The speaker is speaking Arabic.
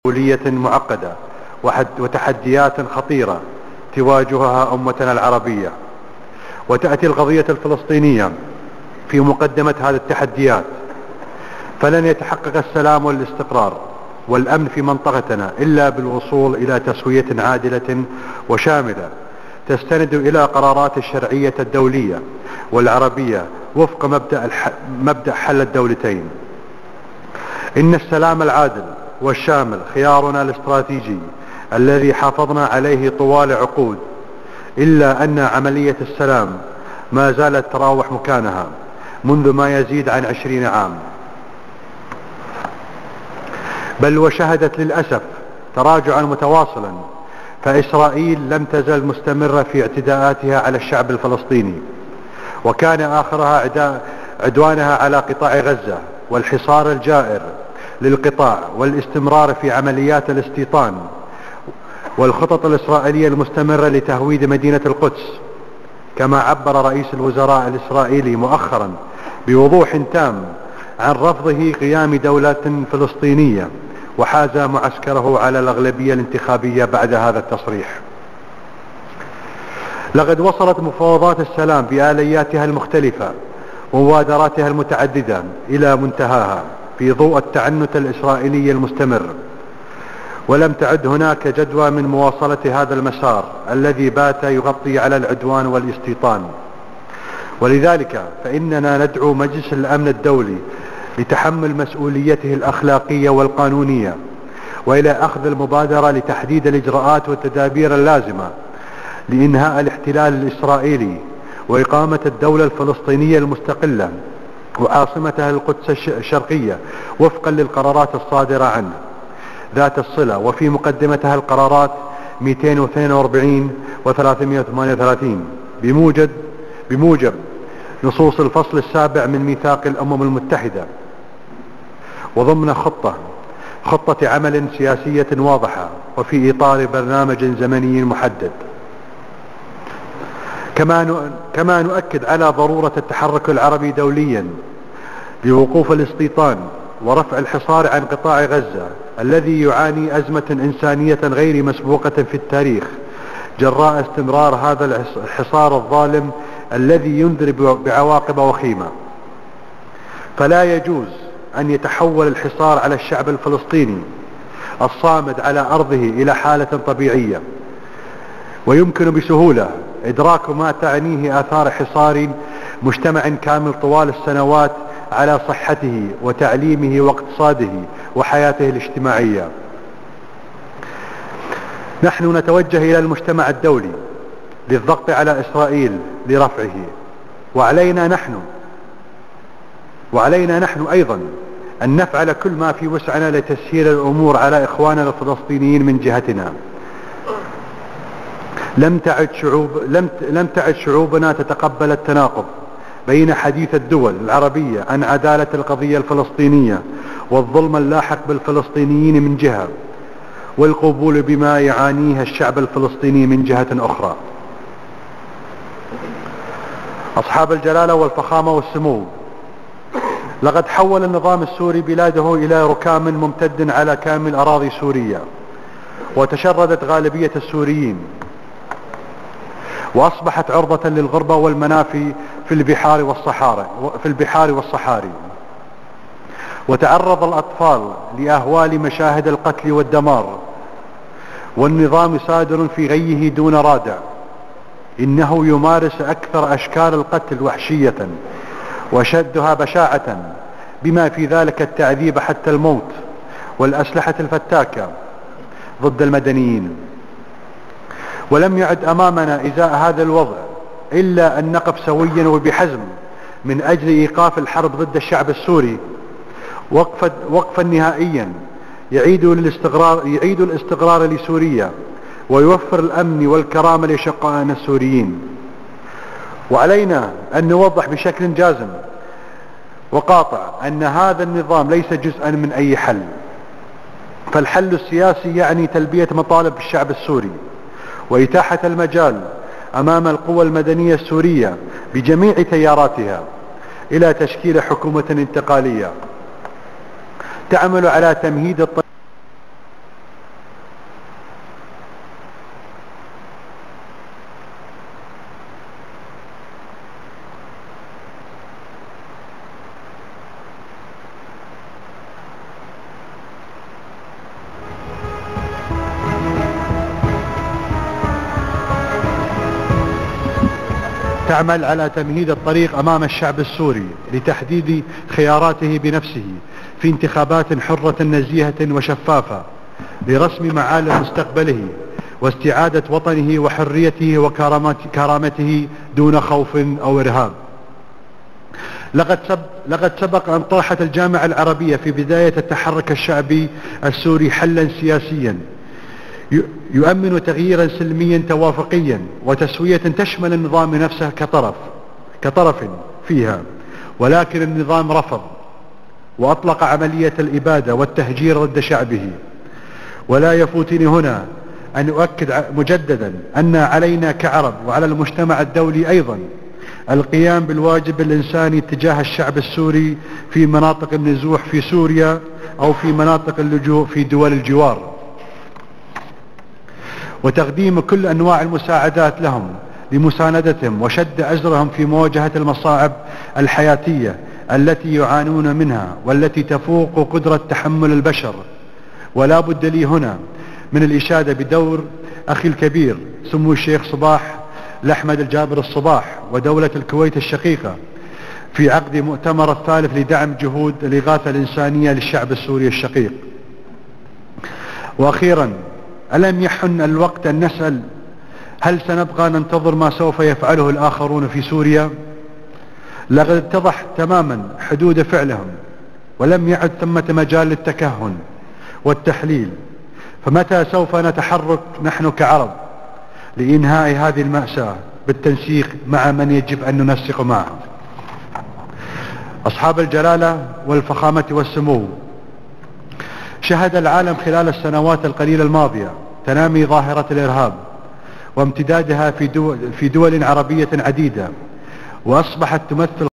دولية معقدة وتحديات خطيرة تواجهها أمتنا العربية، وتأتي القضية الفلسطينية في مقدمة هذه التحديات. فلن يتحقق السلام والاستقرار والأمن في منطقتنا إلا بالوصول إلى تسوية عادلة وشاملة تستند إلى قرارات الشرعية الدولية والعربية وفق مبدأ حل الدولتين. إن السلام العادل والشامل خيارنا الاستراتيجي الذي حافظنا عليه طوال عقود، إلا أن عملية السلام ما زالت تراوح مكانها منذ ما يزيد عن 20 عام، بل وشهدت للأسف تراجعا متواصلا، فإسرائيل لم تزل مستمرة في اعتداءاتها على الشعب الفلسطيني، وكان آخرها عدوانها على قطاع غزة والحصار الجائر للقطاع والاستمرار في عمليات الاستيطان والخطط الإسرائيلية المستمرة لتهويد مدينة القدس. كما عبر رئيس الوزراء الإسرائيلي مؤخرا بوضوح تام عن رفضه قيام دولة فلسطينية، وحاز معسكره على الأغلبية الانتخابية بعد هذا التصريح. لقد وصلت مفاوضات السلام بآلياتها المختلفة ومبادراتها المتعددة إلى منتهاها في ضوء التعنت الإسرائيلي المستمر، ولم تعد هناك جدوى من مواصلة هذا المسار الذي بات يغطي على العدوان والاستيطان. ولذلك فإننا ندعو مجلس الأمن الدولي لتحمل مسؤوليته الأخلاقية والقانونية، وإلى أخذ المبادرة لتحديد الإجراءات والتدابير اللازمة لإنهاء الاحتلال الإسرائيلي وإقامة الدولة الفلسطينية المستقلة وعاصمتها القدس الشرقية وفقا للقرارات الصادرة عنه ذات الصلة، وفي مقدمتها القرارات 242 و338 بموجب نصوص الفصل السابع من ميثاق الأمم المتحدة، وضمن خطة عمل سياسية واضحة وفي إطار برنامج زمني محدد. كما نؤكد على ضرورة التحرك العربي دوليا لوقوف الاستيطان ورفع الحصار عن قطاع غزة الذي يعاني أزمة إنسانية غير مسبوقة في التاريخ جراء استمرار هذا الحصار الظالم الذي ينذر بعواقب وخيمة. فلا يجوز أن يتحول الحصار على الشعب الفلسطيني الصامد على أرضه إلى حالة طبيعية، ويمكن بسهولة إدراك ما تعنيه آثار حصار مجتمع كامل طوال السنوات على صحته وتعليمه واقتصاده وحياته الاجتماعية. نحن نتوجه إلى المجتمع الدولي للضغط على إسرائيل لرفعه، وعلينا نحن أيضا أن نفعل كل ما في وسعنا لتسهيل الأمور على إخواننا الفلسطينيين من جهتنا. لم تعد شعوبنا تتقبل التناقض بين حديث الدول العربية عن عدالة القضية الفلسطينية والظلم اللاحق بالفلسطينيين من جهة، والقبول بما يعانيه الشعب الفلسطيني من جهة أخرى. أصحاب الجلالة والفخامة والسمو، لقد حول النظام السوري بلاده إلى ركام ممتد على كامل أراضي سوريا، وتشردت غالبية السوريين، وأصبحت عرضة للغربة والمنافي في البحار والصحاري، وتعرض الأطفال لأهوال مشاهد القتل والدمار، والنظام سادر في غيه دون رادع. إنه يمارس أكثر أشكال القتل وحشية وشدها بشاعة، بما في ذلك التعذيب حتى الموت والأسلحة الفتاكة ضد المدنيين. ولم يعد أمامنا إزاء هذا الوضع إلا أن نقف سويا وبحزم من أجل إيقاف الحرب ضد الشعب السوري وقفا نهائيا يعيد الاستقرار لسوريا ويوفر الأمن والكرامة لشقائنا السوريين. وعلينا أن نوضح بشكل جازم وقاطع أن هذا النظام ليس جزءا من أي حل، فالحل السياسي يعني تلبية مطالب الشعب السوري وإتاحة المجال أمام القوى المدنية السورية بجميع تياراتها إلى تشكيل حكومة انتقالية تعمل على تمهيد تعمل على تمهيد الطريق أمام الشعب السوري لتحديد خياراته بنفسه في انتخابات حرة نزيهة وشفافة لرسم معالم مستقبله واستعادة وطنه وحريته وكرامته دون خوف أو إرهاب. لقد سبق أن طرحت الجامعة العربية في بداية التحرك الشعبي السوري حلا سياسيا يؤمن تغييرا سلميا توافقيا وتسوية تشمل النظام نفسه كطرف فيها، ولكن النظام رفض وأطلق عملية الإبادة والتهجير ضد شعبه. ولا يفوتني هنا أن أؤكد مجددا أن علينا كعرب وعلى المجتمع الدولي أيضا القيام بالواجب الإنساني تجاه الشعب السوري في مناطق النزوح في سوريا أو في مناطق اللجوء في دول الجوار، وتقديم كل أنواع المساعدات لهم لمساندتهم وشد أزرهم في مواجهة المصاعب الحياتية التي يعانون منها والتي تفوق قدرة تحمل البشر. ولا بد لي هنا من الإشادة بدور أخي الكبير سمو الشيخ صباح الأحمد الجابر الصباح ودولة الكويت الشقيقة في عقد مؤتمر الثالث لدعم جهود الإغاثة الإنسانية للشعب السوري الشقيق. وأخيرا، ألم يحن الوقت أن نسأل هل سنبقى ننتظر ما سوف يفعله الآخرون في سوريا؟ لقد اتضح تماما حدود فعلهم ولم يعد ثمة مجال للتكهن والتحليل. فمتى سوف نتحرك نحن كعرب لإنهاء هذه المأساة بالتنسيق مع من يجب أن ننسق معه؟ أصحاب الجلالة والفخامة والسمو، شهد العالم خلال السنوات القليلة الماضية تنامي ظاهرة الإرهاب وامتدادها في دول عربية عديدة، وأصبحت تمثل